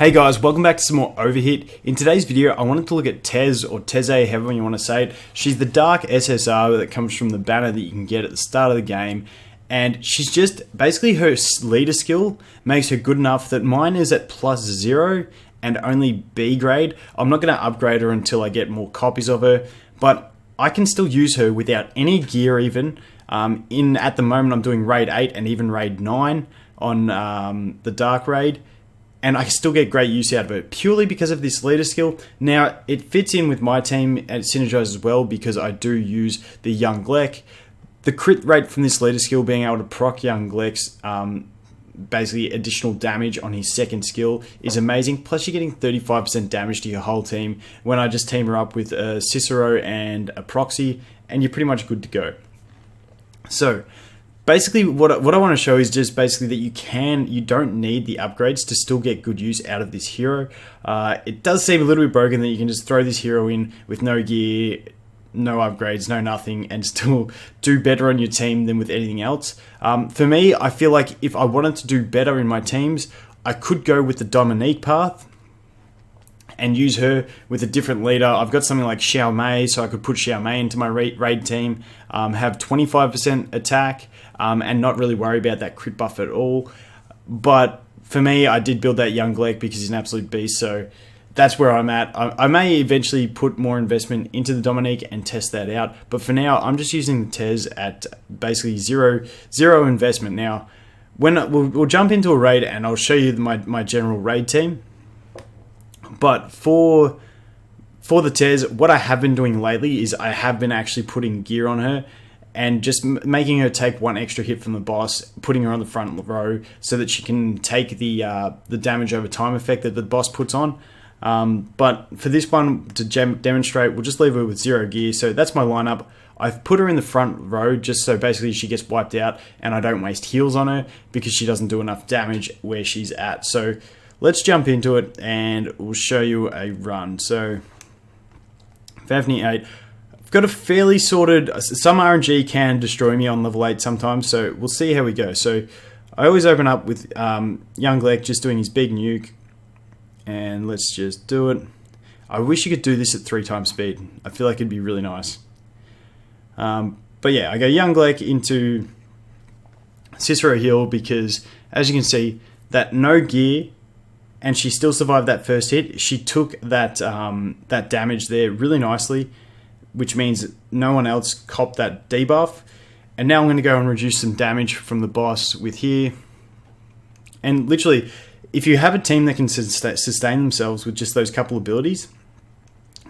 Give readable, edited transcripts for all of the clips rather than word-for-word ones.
Hey guys, welcome back to some more Overhit. In today's video, I wanted to look at Teze, or Teze, however you want to say it. She's the dark SSR that comes from the banner that you can get at the start of the game. And she's just, basically her leader skill makes her good enough that mine is at +0 and only B grade. I'm not going to upgrade her until I get more copies of her, but I can still use her without any gear even. At the moment, I'm doing raid 8 and even raid 9 on the dark raid. And I still get great use out of it, purely because of this leader skill. Now, it fits in with my team, and it synergizes well because I do use the Young Glek. The crit rate from this leader skill, being able to proc Young Glek's basically additional damage on his second skill, is amazing. Plus, you're getting 35% damage to your whole team when I just team her up with a Cicero and a Proxy, and you're pretty much good to go. So, basically, what I want to show is just basically that you don't need the upgrades to still get good use out of this hero. It does seem a little bit broken that you can just throw this hero in with no gear, no upgrades, no nothing, and still do better on your team than with anything else. For me, I feel like if I wanted to do better in my teams, I could go with the Dominique path and use her with a different leader. I've got something like Xiao Mei, so I could put Xiao Mei into my raid team, have 25% attack, and not really worry about that crit buff at all. But for me, I did build that Young Glek because he's an absolute beast, so that's where I'm at. I may eventually put more investment into the Dominique and test that out, but for now, I'm just using the Teze at basically zero investment. Now, we'll jump into a raid and I'll show you my general raid team. But for the Teze, what I have been doing lately is I have been actually putting gear on her and just making her take one extra hit from the boss, putting her on the front row so that she can take the damage over time effect that the boss puts on. But for this one, to demonstrate, we'll just leave her with 0 gear. So that's my lineup. I've put her in the front row just so basically she gets wiped out and I don't waste heals on her because she doesn't do enough damage where she's at. So let's jump into it and we'll show you a run. So, Fafnir 8. I've got a fairly sorted... Some RNG can destroy me on level 8 sometimes, so we'll see how we go. So, I always open up with Young Glek just doing his big nuke. And let's just do it. I wish you could do this at 3 times speed. I feel like it'd be really nice. But yeah, I go Young Glek into Cicero heal because, as you can see, that no gear... and she still survived that first hit. She took that that damage there really nicely, which means no one else copped that debuff. And now I'm going to go and reduce some damage from the boss with here. And literally, if you have a team that can sustain themselves with just those couple abilities,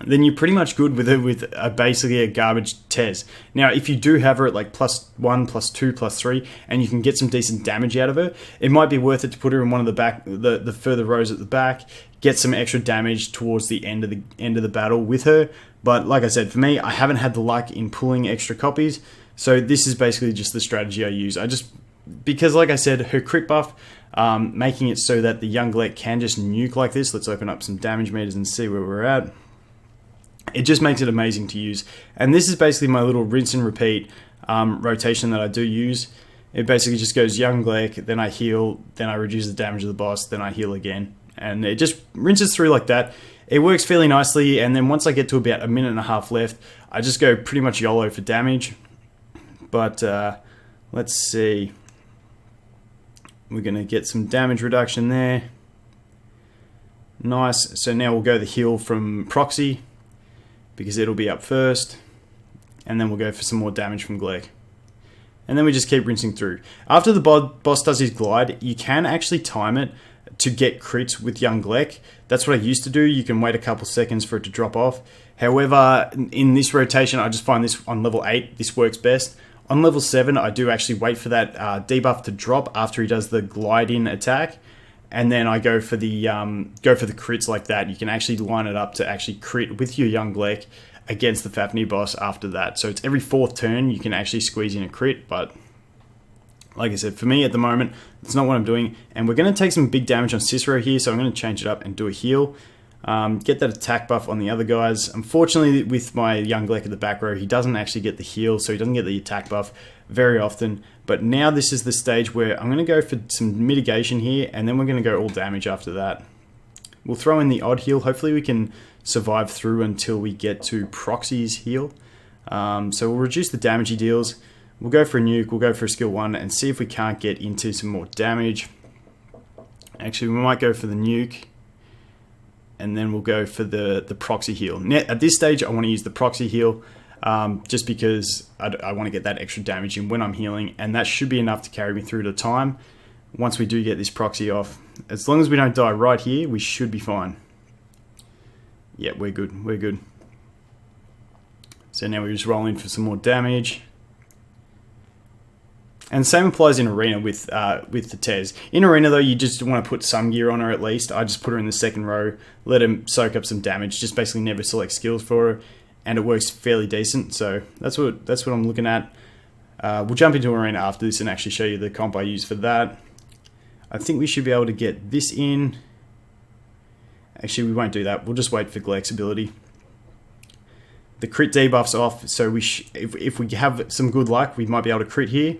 then you're pretty much good with her with basically a garbage Teze. Now, if you do have her at like +1, +2, +3, and you can get some decent damage out of her, it might be worth it to put her in one of the back, the further rows at the back, get some extra damage towards the end of the battle with her. But like I said, for me, I haven't had the luck in pulling extra copies, so this is basically just the strategy I use. Because like I said, her crit buff, making it so that the Young Glek can just nuke like this. Let's open up some damage meters and see where we're at. It just makes it amazing to use. And this is basically my little rinse and repeat rotation that I do use. It basically just goes Young Glek, then I heal, then I reduce the damage of the boss, then I heal again. And it just rinses through like that. It works fairly nicely, and then once I get to about 1.5 minutes left, I just go pretty much YOLO for damage. But let's see. We're going to get some damage reduction there. Nice. So now we'll go the heal from Proxy, because it'll be up first, and then we'll go for some more damage from Glek. And then we just keep rinsing through. After the boss does his glide, you can actually time it to get crits with Young Glek. That's what I used to do. You can wait a couple seconds for it to drop off. However, in this rotation, I just find this on level 8, this works best. On level 7, I do actually wait for that debuff to drop after he does the glide-in attack. And then I go for the crits like that. You can actually line it up to actually crit with your Young Glek against the Fafnir boss after that. So it's every 4th turn you can actually squeeze in a crit. But like I said, for me at the moment, it's not what I'm doing. And we're going to take some big damage on Cicero here, so I'm going to change it up and do a heal. Get that attack buff on the other guys. Unfortunately, with my Young Glek at the back row, he doesn't actually get the heal, so he doesn't get the attack buff very often. But now this is the stage where I'm going to go for some mitigation here, and then we're going to go all damage after that. We'll throw in the odd heal. Hopefully we can survive through until we get to Proxy's heal. So we'll reduce the damage he deals. We'll go for a nuke, we'll go for a skill 1 and see if we can't get into some more damage. Actually, we might go for the nuke. And then we'll go for the proxy heal. Now, at this stage, I want to use the proxy heal just because I want to get that extra damage in when I'm healing. And that should be enough to carry me through the time. Once we do get this proxy off, as long as we don't die right here, we should be fine. Yeah, we're good. We're good. So now we just roll in for some more damage. And same applies in Arena with the Teze. In Arena though, you just want to put some gear on her at least. I just put her in the second row, let him soak up some damage, just basically never select skills for her, and it works fairly decent. So that's what I'm looking at. We'll jump into Arena after this and actually show you the comp I use for that. I think we should be able to get this in. Actually, we won't do that. We'll just wait for Gleck's ability. The crit debuff's off, so if we have some good luck, we might be able to crit here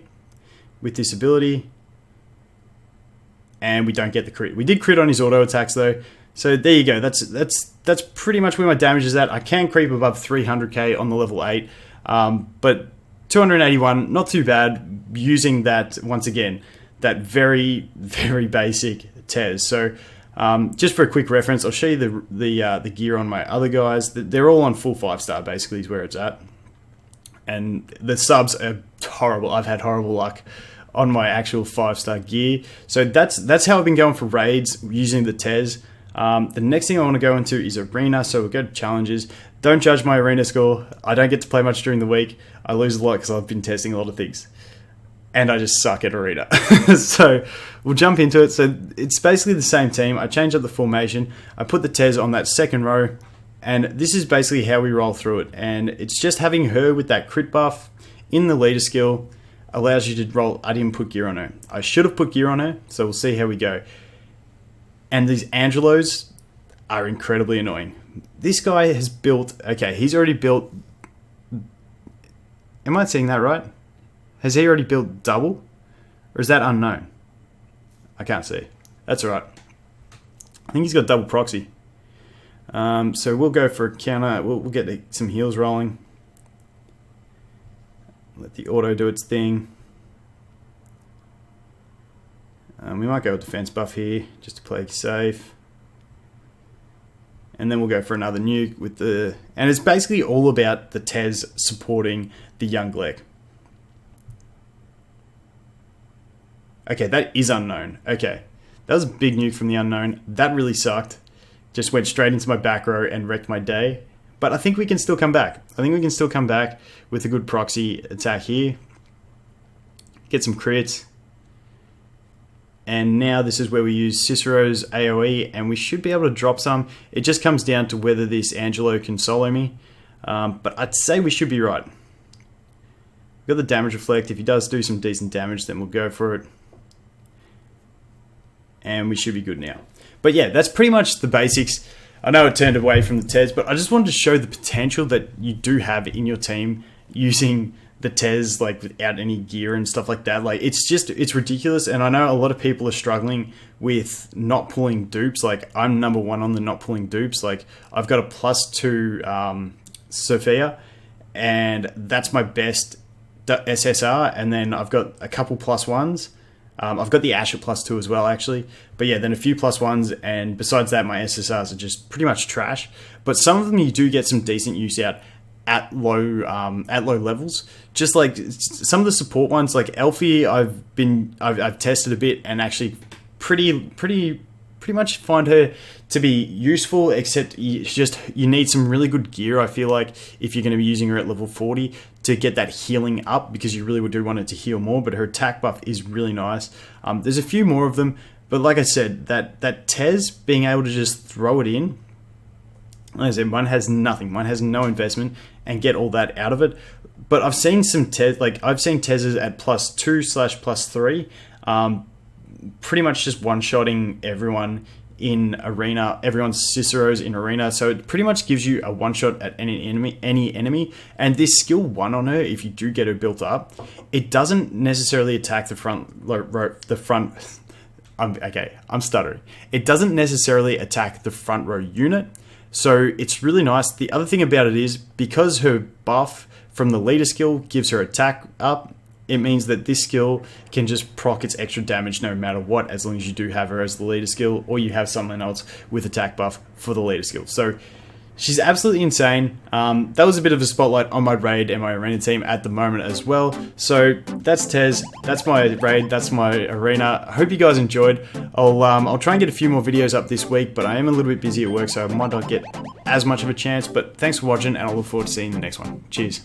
with this ability, and we don't get the crit. We did crit on his auto attacks though, so there you go. That's pretty much where my damage is at. I can creep above 300k on the level 8, but 281, not too bad. Using that once again, that very basic Teze. So just for a quick reference, I'll show you the gear on my other guys. They're all on full 5-star basically is where it's at, and the subs are horrible. I've had horrible luck on my actual 5-star gear. So that's how I've been going for raids using the Teze. The next thing I want to go into is Arena, so we'll go to challenges. Don't judge my Arena score. I don't get to play much during the week. I lose a lot because I've been testing a lot of things. And I just suck at Arena. So we'll jump into it. So it's basically the same team. I change up the formation. I put the Teze on that second row. And this is basically how we roll through it. And it's just having her with that crit buff in the leader skill allows you to roll. I didn't put gear on her. I should have put gear on her, so we'll see how we go. And these Angelos are incredibly annoying. This guy has built, okay, he's already built, am I seeing that right? Has he already built double? Or is that unknown? I can't see. That's all right. I think he's got double proxy. So we'll go for a counter. We'll get some heals rolling. Let the auto do its thing. We might go with defense buff here, just to play safe. And then we'll go for another nuke with the... And it's basically all about the Teze supporting the young Gleck. Okay, that is unknown. Okay, that was a big nuke from the unknown. That really sucked. Just went straight into my back row and wrecked my day. But I think we can still come back. I think we can still come back with a good proxy attack here. Get some crits. And now this is where we use Cicero's AoE, and we should be able to drop some. It just comes down to whether this Angelo can solo me. But I'd say we should be right. We've got the damage reflect. If he does do some decent damage, then we'll go for it. And we should be good now. But yeah, that's pretty much the basics. I know it turned away from the Teze, but I just wanted to show the potential that you do have in your team using the Teze, like without any gear and stuff like that. Like it's ridiculous, and I know a lot of people are struggling with not pulling dupes. Like I'm number 1 on the not pulling dupes. Like I've got a +2 Sophia, and that's my best SSR, and then I've got a couple +1s. I've got the Ash at +2 as well, actually. But yeah, then a few +1s, and besides that, my SSRs are just pretty much trash. But some of them you do get some decent use out at low levels. Just like some of the support ones, like Elfie, I've tested a bit and actually pretty much find her to be useful, except you need some really good gear, I feel like, if you're going to be using her at level 40 to get that healing up, because you really do want it to heal more, but her attack buff is really nice. There's a few more of them, but like I said, that Teze, being able to just throw it in, like I said, one has nothing, one has no investment, and get all that out of it. But I've seen some I've seen Tezes at +2/+3, pretty much just one-shotting everyone in Arena, everyone's Cicero's in Arena, so it pretty much gives you a one-shot at any enemy, and this skill 1 on her, if you do get her built up, it doesn't necessarily attack the front I'm stuttering. It doesn't necessarily attack the front row unit, so it's really nice. The other thing about it is, because her buff from the leader skill gives her attack up, it means that this skill can just proc its extra damage no matter what, as long as you do have her as the leader skill, or you have someone else with attack buff for the leader skill. So she's absolutely insane. That was a bit of a spotlight on my raid and my arena team at the moment as well. So that's Tez, that's my raid, that's my arena. I hope you guys enjoyed. I'll try and get a few more videos up this week, but I am a little bit busy at work, so I might not get as much of a chance. But thanks for watching, and I look forward to seeing you in the next one. Cheers.